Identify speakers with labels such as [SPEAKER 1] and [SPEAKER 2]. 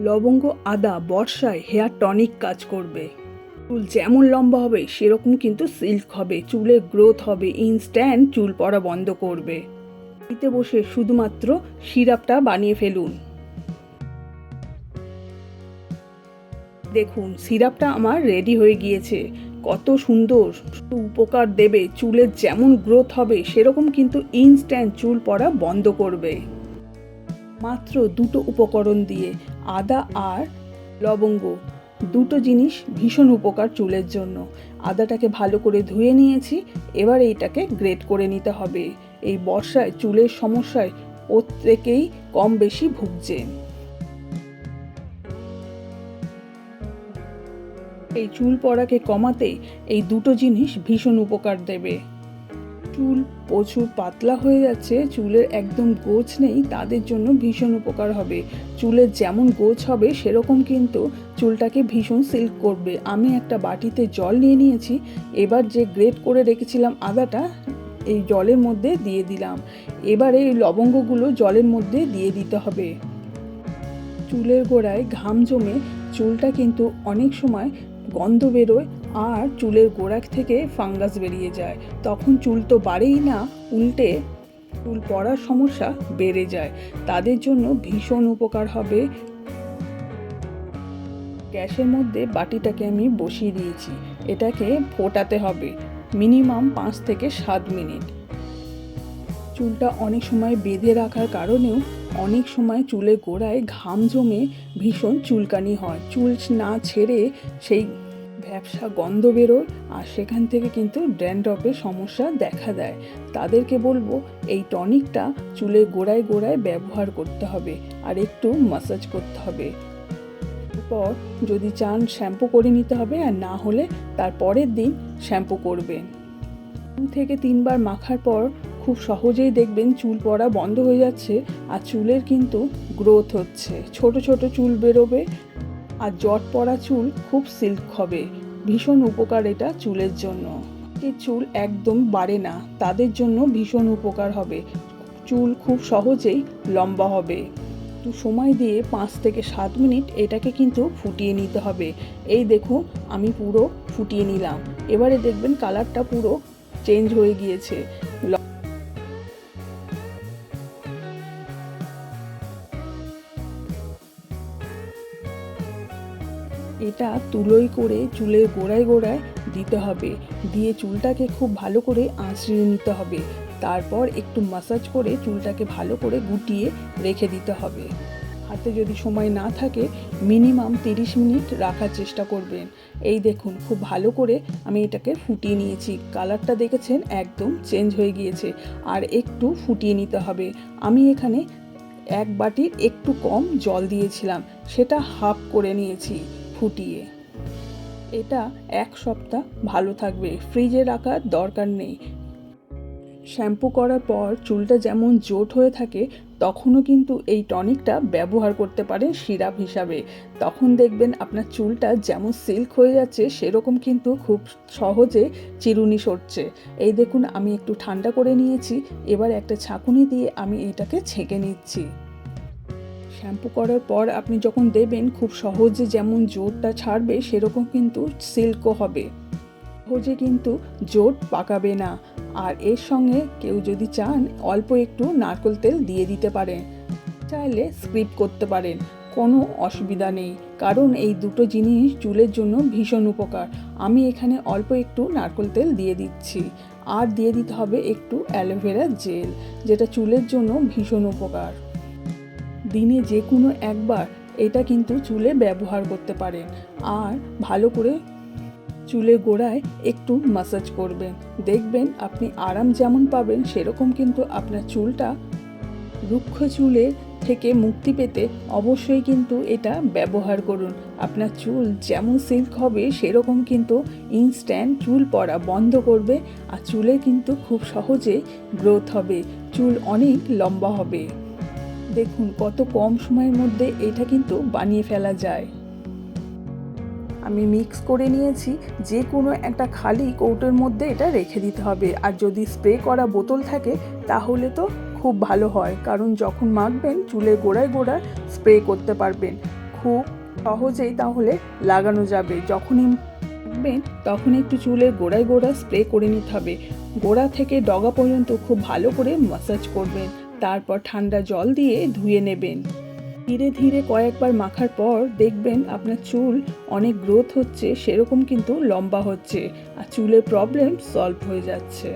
[SPEAKER 1] লবঙ্গ, আদা বর্ষায় হেয়ার টনিক কাজ করবে। চুল যেমন লম্বা হবে সেরকম কিন্তু সিল্ক হবে, চুলের গ্রোথ হবে, ইনস্ট্যান্ট চুল পড়া বন্ধ করবে। বাড়িতে বসে শুধুমাত্র সিরাপটা বানিয়ে ফেলুন। দেখুন সিরাপটা আমার রেডি হয়ে গিয়েছে। কত সুন্দর উপকার দেবে, চুলের যেমন গ্রোথ হবে সেরকম কিন্তু ইনস্ট্যান্ট চুল পড়া বন্ধ করবে। মাত্র দুটো উপকরণ দিয়ে, আদা আর লবঙ্গ, দুটো জিনিস ভীষণ উপকার চুলের জন্য। আদাটাকে ভালো করে ধুয়ে নিয়েছি, এবার এইটাকে গ্রেট করে নিতে হবে। এই বর্ষায় চুলের সমস্যায় প্রত্যেকেই কম বেশি ভুগছে। এই চুল পড়াকে কমাতে এই দুটো জিনিস ভীষণ উপকার দেবে। চুল প্রচুর পাতলা হয়ে যাচ্ছে, চুলের একদম গোছ নেই, তাদের জন্য ভীষণ উপকার হবে। চুলের যেমন গোছ হবে সেরকম কিন্তু চুলটাকে ভীষণ সিল্ক করবে। আমি একটা বাটিতে জল নিয়ে নিয়েছি, এবার যে গ্রেট করে রেখেছিলাম আদাটা এই জলের মধ্যে দিয়ে দিলাম। এবারে এই লবঙ্গগুলো জলের মধ্যে দিয়ে দিতে হবে। চুলের গোড়ায় ঘাম জমে চুলটা কিন্তু অনেক সময় গন্ধ বেরোয় আর চুলের গোড়া থেকে ফাঙ্গাস বেরিয়ে যায়। তখন চুল তো বাড়েই না, উল্টে চুল পড়ার সমস্যা বেড়ে যায়। তাদের জন্য ভীষণ উপকার হবে। গ্যাসের মধ্যে বাটিটাকে আমি বসিয়ে দিয়েছি, এটাকে ফোটাতে হবে মিনিমাম 5 থেকে 7 মিনিট। চুলটা অনেক সময় বেঁধে রাখার কারণেও অনেক সময় চুলের গোড়ায় ঘাম জমে ভীষণ চুলকানি হয়, চুল না ছেড়ে সেই ভ্যাপসা গন্ধ বেরোয় আর সেখান থেকে কিন্তু ড্যান্ড্রফের সমস্যা দেখা দেয়। তাদেরকে বলবো এই টনিকটা চুলের গোড়ায় গোড়ায় ব্যবহার করতে হবে আর একটু ম্যাসাজ করতে হবে। এরপর যদি চান শ্যাম্পু করে নিতে হবে, আর না হলে তার পরের দিন শ্যাম্পু করবেন। 2 থেকে 3 বার মাখার পর খুব সহজেই দেখবেন চুল পড়া বন্ধ হয়ে যাচ্ছে আর চুলের কিন্তু গ্রোথ হচ্ছে, ছোট ছোট চুল বেরোবে আর জট পড়া চুল খুব সিল্ক হবে। ভীষণ উপকার এটা চুলের জন্য। এই চুল একদম বাড়ে না, তাদের জন্য ভীষণ উপকার হবে। চুল খুব সহজেই লম্বা হবে। একটু সময় দিয়ে 5 থেকে 7 মিনিট এটাকে কিন্তু ফুটিয়ে নিতে হবে। এই দেখুন আমি পুরো ফুটিয়ে নিলাম, এবারে দেখবেন কালারটা পুরো চেঞ্জ হয়ে গিয়েছে। এটা তুলোই করে চুলের গোড়ায় গোড়ায় দিতে হবে, দিয়ে চুলটাকে খুব ভালো করে আঁচড়ে নিতে হবে। তারপর একটু ম্যাসাজ করে চুলটাকে ভালো করে গুটিয়ে রেখে দিতে হবে। হাতে যদি সময় না থাকে মিনিমাম 30 মিনিট রাখার চেষ্টা করবেন। এই দেখুন খুব ভালো করে আমি এটাকে ফুটিয়ে নিয়েছি, কালারটা দেখেছেন একদম চেঞ্জ হয়ে গিয়েছে। আর একটু ফুটিয়ে নিতে হবে। আমি এখানে 1 বাটির একটু কম জল দিয়েছিলাম, সেটা হাফ করে নিয়েছি ফুটিয়ে। এটা 1 সপ্তাহ ভালো থাকবে, ফ্রিজে রাখার দরকার নেই। শ্যাম্পু করার পর চুলটা যেমন জোট হয়ে থাকে তখনও কিন্তু এই টনিকটা ব্যবহার করতে পারেন সিরাপ হিসাবে। তখন দেখবেন আপনার চুলটা যেমন সিল্ক হয়ে যাচ্ছে সেরকম কিন্তু খুব সহজে চিরুনি সরছে। এই দেখুন আমি একটু ঠান্ডা করে নিয়েছি, এবার একটা ছাঁকুনি দিয়ে আমি এটাকে ছেঁকে নিচ্ছি। শ্যাম্পু করার পর আপনি যখন দেবেন খুব সহজে যেমন জোটটা ছাড়বে সেরকম কিন্তু সিল্কও হবে, সহজে কিন্তু জোট পাকাবে না। আর এর সঙ্গে কেউ যদি চান অল্প একটু নারকেল তেল দিয়ে দিতে পারেন, চাইলে স্কিপ করতে পারেন, কোনো অসুবিধা নেই। কারণ এই দুটো জিনিস চুলের জন্য ভীষণ উপকার। আমি এখানে অল্প একটু নারকেল তেল দিয়ে দিচ্ছি, আর দিয়ে দিতে হবে একটু অ্যালোভেরা জেল, যেটা চুলের জন্য ভীষণ উপকার। দিনে যে কোনো একবার এটা কিন্তু চুলে ব্যবহার করতে পারেন। আর ভালো করে চুলের গোড়ায় একটু ম্যাসাজ করবেন, দেখবেন আপনি আরাম যেমন পাবেন সেরকম কিন্তু আপনার চুলটা, রুক্ষ চুলের থেকে মুক্তি পেতে অবশ্যই কিন্তু এটা ব্যবহার করুন। আপনার চুল যেমন সিল্ক হবে সেরকম কিন্তু ইনস্ট্যান্ট চুল পড়া বন্ধ করবে আর চুলে কিন্তু খুব সহজে গ্রোথ হবে, চুল অনেক লম্বা হবে। দেখুন কত কম সময়ের মধ্যে এটা কিন্তু বানিয়ে ফেলা যায়। আমি মিক্স করে নিয়েছি, যে কোনো একটা খালি কৌটোর মধ্যে এটা রেখে দিতে হবে। আর যদি স্প্রে করা বোতল থাকে তাহলে তো খুব ভালো হয়, কারণ যখন মাখবেন চুলের গোড়ায় গোড়ায় স্প্রে করতে পারবেন। খুব সহজেই তাহলে লাগানো যাবে। যখনই দেখবেন তখন একটু চুলের গোড়ায় স্প্রে করে নিতে হবে। গোড়া থেকে ডগা পর্যন্ত খুব ভালো করে ম্যাসাজ করবেন, তারপর ঠান্ডা জল দিয়ে ধুয়ে নেবেন। ধীরে ধীরে কয়েকবার মাখার পর দেখবেন আপনার চুল অনেক গ্রোথ হচ্ছে, সেরকম কিন্তু লম্বা হচ্ছে আর চুলের প্রবলেম সলভ হয়ে যাচ্ছে।